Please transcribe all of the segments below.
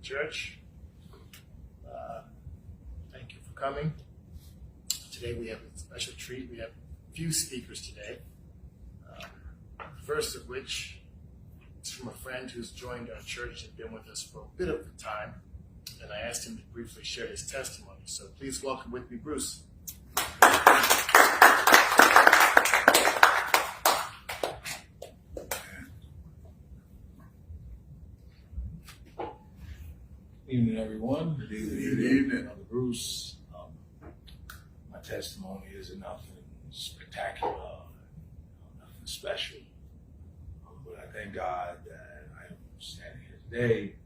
Church. Thank you for coming. Today we have a special treat. We have a few speakers today. The first of which is from a friend who's joined our church and been with us for a bit of time. And I asked him to briefly share his testimony. So please welcome with me, Bruce. Evening, everyone. Good evening. Brother Bruce. My testimony is nothing spectacular, nothing special. But I thank God that I am standing here today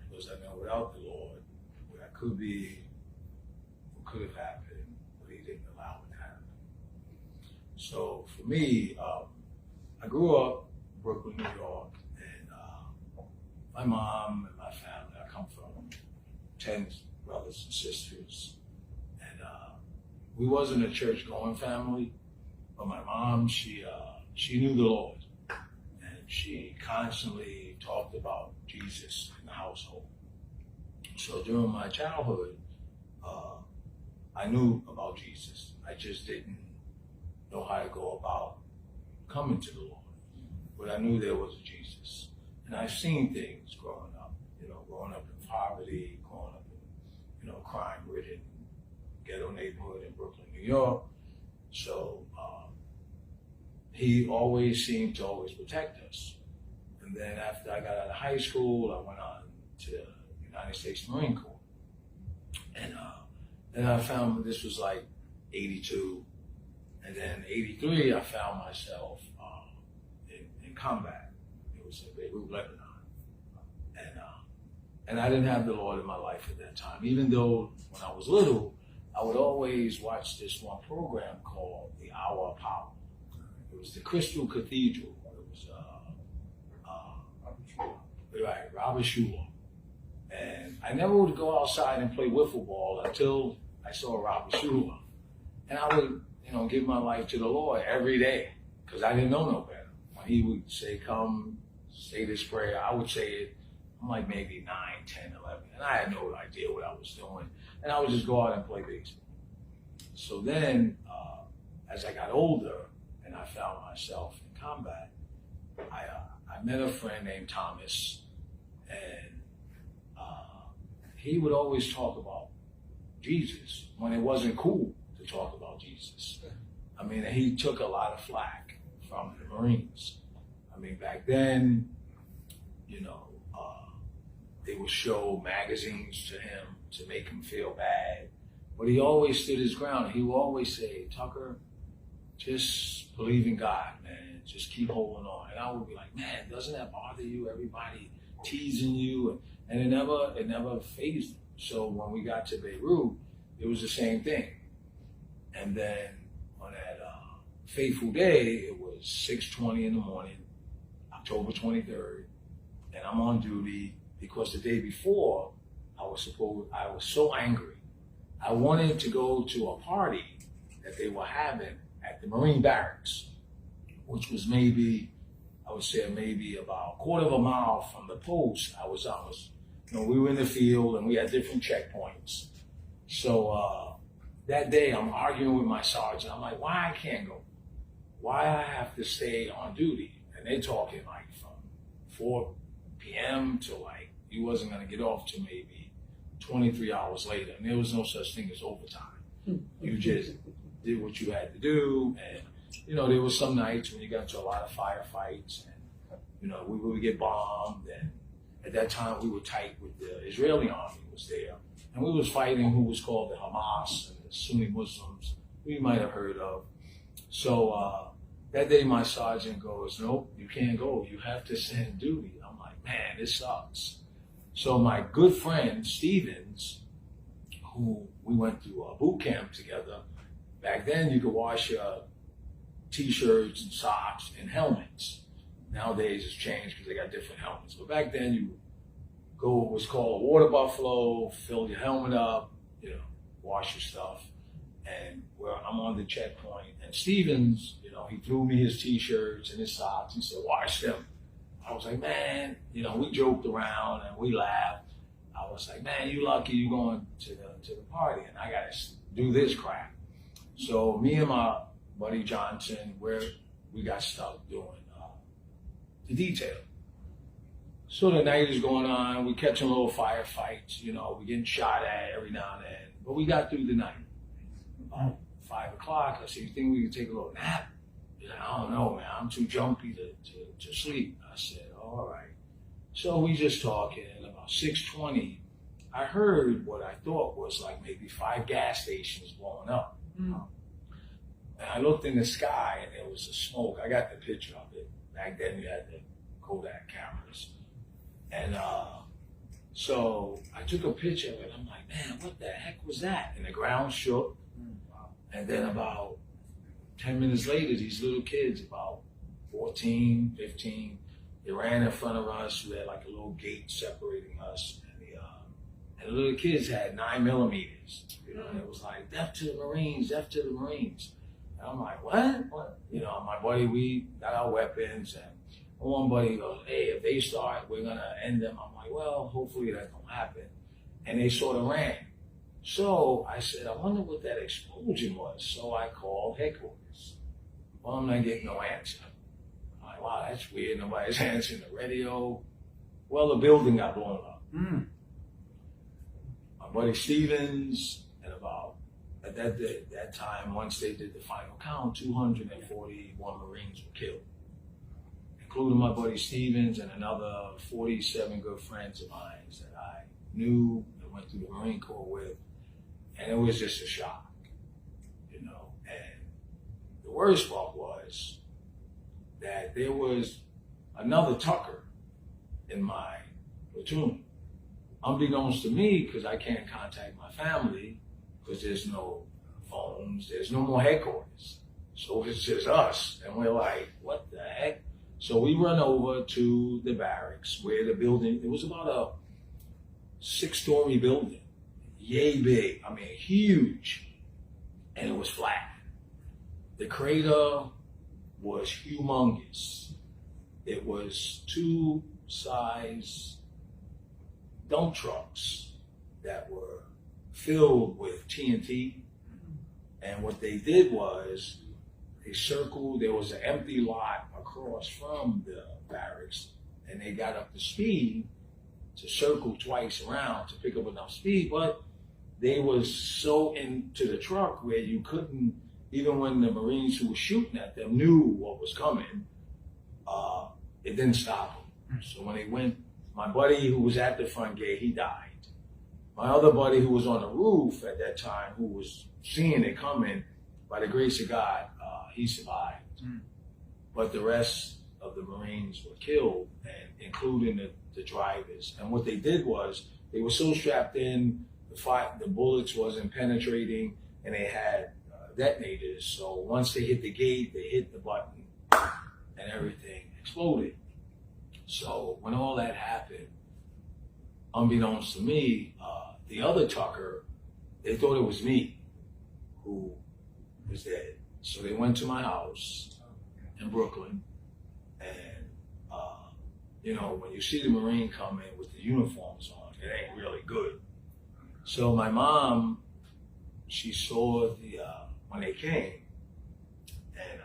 because I know without the Lord, what I could be, what could have happened, but He didn't allow it to happen. So for me, I grew up in Brooklyn, New York, and my mom and my family, I come from 10 brothers and sisters, and we wasn't a church-going family, but my mom, she knew the Lord, and she constantly talked about Jesus in the household. So during my childhood, I knew about Jesus. I just didn't know how to go about coming to the Lord, but I knew there was a Jesus. And I've seen things growing up in poverty, growing up in, crime-ridden ghetto neighborhood in Brooklyn, New York. So He always seemed to always protect us. And then after I got out of high school, I went on to the United States Marine Corps. And then I found this was like 82. And then 83, I found myself in combat. It was in Beirut, Lebanon. And I didn't have the Lord in my life at that time. Even though when I was little, I would always watch this one program called The Hour of Power. It was the Crystal Cathedral. It was Robert Schuller. And I never would go outside and play wiffle ball until I saw Robert Schuller. And I would, give my life to the Lord every day because I didn't know no better. When he would say, come, say this prayer, I would say it. I'm like maybe 9, 10, 11, and I had no idea what I was doing. And I would just go out and play baseball. So then, as I got older and I found myself in combat, I met a friend named Thomas, and he would always talk about Jesus when it wasn't cool to talk about Jesus. I mean, he took a lot of flack from the Marines. I mean, back then, they would show magazines to him to make him feel bad. But he always stood his ground. He would always say, Tucker, just believe in God, man. Just keep holding on. And I would be like, man, doesn't that bother you? Everybody teasing you. And it never fazed him. So when we got to Beirut, it was the same thing. And then on that fateful day, it was 6:20 in the morning, October 23rd, and I'm on duty. Because the day before, I was so angry. I wanted to go to a party that they were having at the Marine Barracks, which was maybe about a quarter of a mile from the post I was on. We were in the field and we had different checkpoints. So that day I'm arguing with my sergeant. I'm like, why I can't go? Why I have to stay on duty? And they talking like from 4 p.m. to like, you wasn't going to get off till maybe 23 hours later. And there was no such thing as overtime. You just did what you had to do. And, there was some nights when you got into a lot of firefights and, we would get bombed. And at that time we were tight with the Israeli army was there. And we was fighting who was called the Hamas and the Sunni Muslims we might have heard of. So that day my sergeant goes, nope, you can't go. You have to send duty. I'm like, man, this sucks. So my good friend, Stevens, who we went through a boot camp together, back then you could wash your T-shirts and socks and helmets. Nowadays it's changed because they got different helmets. But back then you go what was called a water buffalo, fill your helmet up, wash your stuff. And I'm on the checkpoint, and Stevens, he threw me his T-shirts and his socks and said, wash them. I was like, man, we joked around and we laughed. I was like, man, you lucky you going to the party, and I gotta do this crap. So me and my buddy Johnson, we got stuck doing the detail. So the night is going on. We catching little firefights. You know, we getting shot at every now and then. But we got through the night. About 5 o'clock, I said, you think we could take a little nap? He said, I don't know, man. I'm too jumpy to sleep. I said, all right. So we just talking. About 6:20, I heard what I thought was like maybe 5 gas stations blowing up. Mm. And I looked in the sky and there was a smoke. I got the picture of it. Back then we had the Kodak cameras. And so I took a picture of it. I'm like, man, what the heck was that? And the ground shook. And then about 10 minutes later, these little kids, about 14, 15, they ran in front of us. We had like a little gate separating us. And the little kids had 9mm. You know, and it was like, death to the Marines, death to the Marines. And I'm like, what? You know, my buddy, we got our weapons, and one buddy goes, hey, if they start, we're gonna end them. I'm like, well, hopefully that don't happen. And they sort of ran. So I said, I wonder what that explosion was. So I called headquarters. Well, I'm not getting no answer. I'm like, wow, that's weird. Nobody's answering the radio. Well, the building got blown up. Mm. My buddy Stevens, and about at that time, once they did the final count, 241 Marines were killed, including my buddy Stevens and another 47 good friends of mine that I knew and went through the Marine Corps with. And it was just a shock, you know. And the worst part was that there was another Tucker in my platoon. Unbeknownst to me, because I can't contact my family, because there's no phones, there's no more headquarters. So it's just us. And we're like, what the heck? So we run over to the barracks where the building, it was about a 6-story building. Yay big, I mean huge, and it was flat. The crater was humongous. It was 2-size dump trucks that were filled with TNT, and what they did was they circled, there was an empty lot across from the barracks, and they got up to speed to circle twice around to pick up enough speed, but they was so into the truck where you couldn't, even when the Marines who were shooting at them knew what was coming, it didn't stop them. So when they went, my buddy who was at the front gate, he died. My other buddy who was on the roof at that time, who was seeing it coming, by the grace of God, he survived. Mm. But the rest of the Marines were killed, and including the drivers. And what they did was, they were so strapped in, the bullets wasn't penetrating, and they had detonators. So once they hit the gate, they hit the button, and everything exploded. So when all that happened, unbeknownst to me, the other Tucker, they thought it was me who was dead. So they went to my house in Brooklyn, and you know, when you see the Marine come in with the uniforms on, it ain't really good. So my mom, she saw when they came, and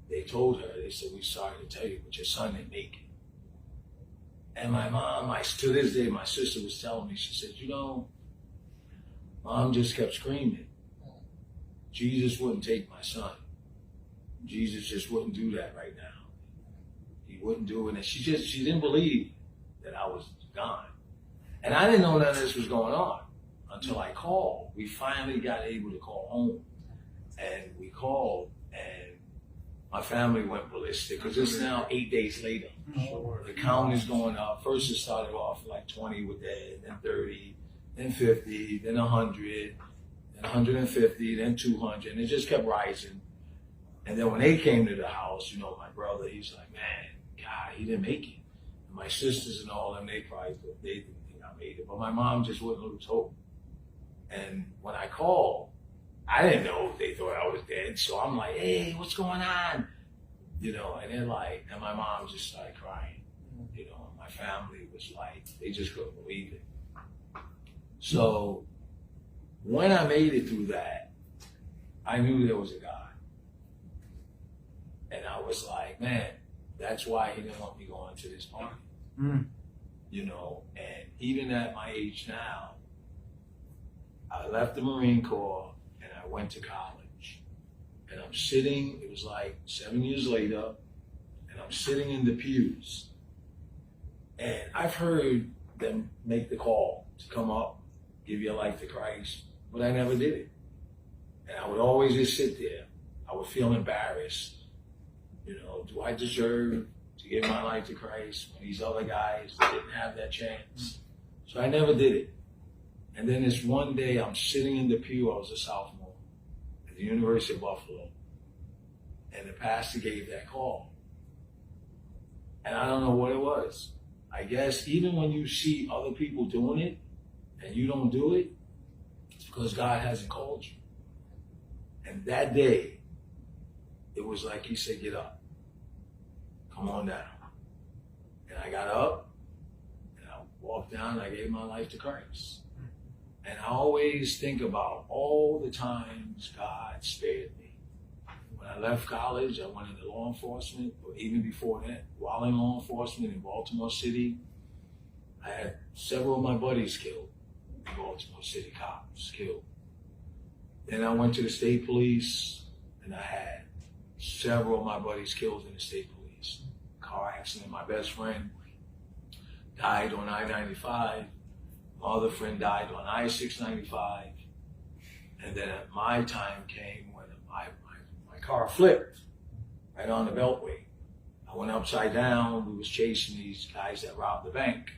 they told her, they said, we're sorry to tell you, but your son didn't make it. And my mom, to this day, my sister was telling me, she said, you know, Mom just kept screaming, Jesus wouldn't take my son. Jesus just wouldn't do that right now. He wouldn't do it. And she didn't believe that I was gone. And I didn't know none of this was going on until I called. We finally got able to call home. And we called, and my family went ballistic, because it's now 8 days later. Sure. The count is going up. First it started off like 20 were dead, then 30, then 50, then 100, then 150, then 200, and it just kept rising. And then when they came to the house, you know, my brother, he's like, man, God, he didn't make it. And my sisters and all them, they probably thought they didn't think I made it. But my mom just wouldn't lose hope. And when I called, I didn't know if they thought I was dead. So I'm like, hey, what's going on? You know, and they're like, and my mom just started crying. You know, my family was like, they just couldn't believe it. So when I made it through that, I knew there was a God. And I was like, man, that's why he didn't want me going to this party. You know, and even at my age now, I left the Marine Corps and I went to college. And I'm sitting, it was like 7 years later, and I'm sitting in the pews. And I've heard them make the call to come up, give your life to Christ, but I never did it. And I would always just sit there. I would feel embarrassed. You know, do I deserve to give my life to Christ when these other guys didn't have that chance? So I never did it. And then this one day, I'm sitting in the pew. I was a sophomore at the University of Buffalo. And the pastor gave that call. And I don't know what it was. I guess even when you see other people doing it and you don't do it, it's because God hasn't called you. And that day, it was like he said, get up. Come on down. And I got up and I walked down and I gave my life to Christ. And I always think about all the times God spared me. When I left college, I went into law enforcement, or even before that, while in law enforcement in Baltimore City, I had several of my buddies killed. Baltimore City cops killed. Then I went to the state police, and I had several of my buddies killed in the state police. Car accident, my best friend died on I-95. My other friend died on I-695. And then my time came when my car flipped right on the Beltway. I went upside down. We was chasing these guys that robbed the bank.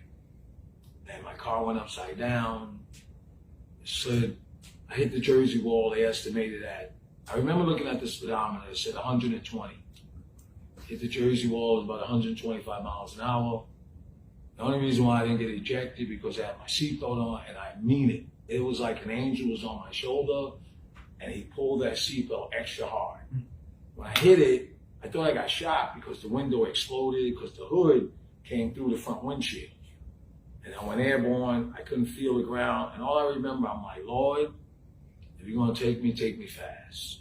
And my car went upside down. It slid. I hit the Jersey wall. They estimated at, I remember looking at the speedometer. It said 120. Hit the Jersey wall. It was about 125 miles an hour. The only reason why I didn't get ejected because I had my seatbelt on, and I mean it. It was like an angel was on my shoulder, and he pulled that seatbelt extra hard. When I hit it, I thought I got shot because the window exploded because the hood came through the front windshield. And I went airborne. I couldn't feel the ground. And all I remember, I'm like, Lord, if you're going to take me fast.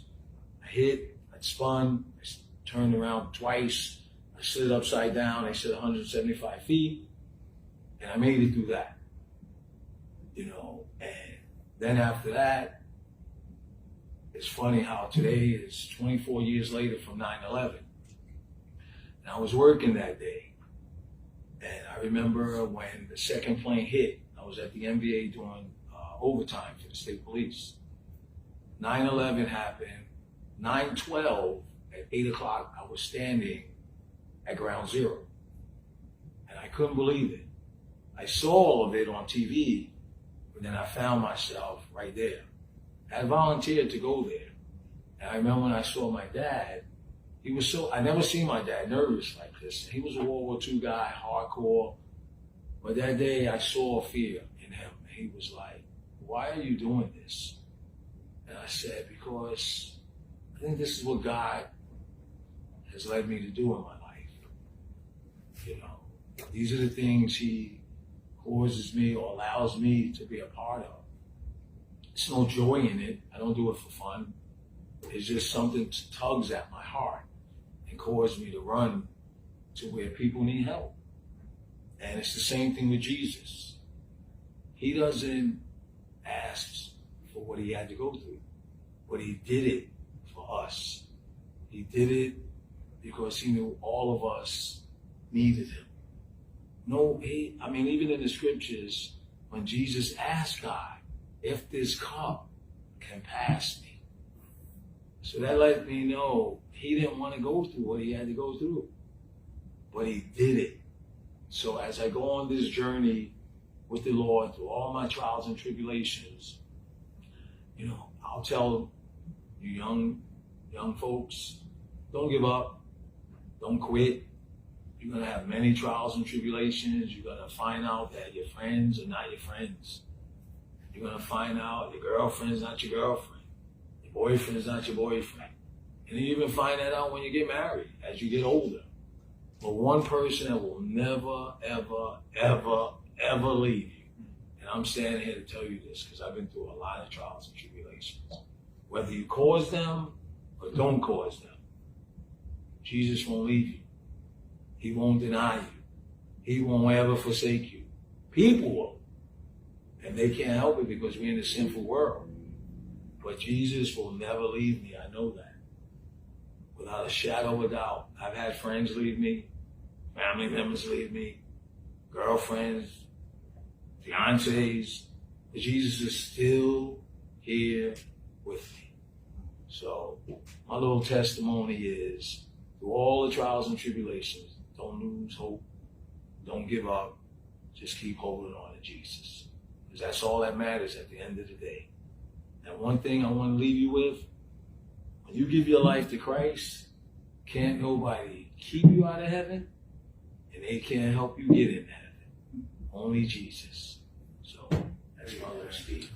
I hit, I spun, I turned around twice. I slid upside down. They said 175 feet. And I made it through that. You know, and then after that, it's funny how today is 24 years later from 9/11. And I was working that day. And I remember when the second plane hit, I was at the NBA doing overtime for the state police. 9/11 happened. 9/12 at 8 o'clock, I was standing at ground zero. And I couldn't believe it. I saw all of it on TV, but then I found myself right there. I volunteered to go there. And I remember when I saw my dad, he was I never seen my dad nervous like this. He was a World War II guy, hardcore. But that day I saw fear in him. He was like, why are you doing this? And I said, because I think this is what God has led me to do in my life. You know, these are the things he causes me or allows me to be a part of. It's no joy in it. I don't do it for fun. It's just something that tugs at my heart and causes me to run to where people need help. And it's the same thing with Jesus. He doesn't ask for what he had to go through, but he did it for us. He did it because he knew all of us needed him. No, even in the scriptures, when Jesus asked God, if this cup can pass me. So that let me know he didn't want to go through what he had to go through, but he did it. So as I go on this journey with the Lord through all my trials and tribulations, you know, I'll tell you young folks, don't give up, don't quit. You're going to have many trials and tribulations. You're going to find out that your friends are not your friends. You're going to find out your girlfriend is not your girlfriend. Your boyfriend is not your boyfriend. And you even find that out when you get married, as you get older. But one person that will never, ever, ever, ever leave you, and I'm standing here to tell you this because I've been through a lot of trials and tribulations. Whether you cause them or don't cause them, Jesus won't leave you. He won't deny you. He won't ever forsake you. People will. And they can't help it because we're in a sinful world. But Jesus will never leave me. I know that. Without a shadow of a doubt. I've had friends leave me, family members leave me, girlfriends, fiancés. But Jesus is still here with me. So my little testimony is, through all the trials and tribulations, don't lose hope. Don't give up. Just keep holding on to Jesus. Because that's all that matters at the end of the day. And one thing I want to leave you with, when you give your life to Christ, can't nobody keep you out of heaven, and they can't help you get in heaven. Only Jesus. So that's my little speech.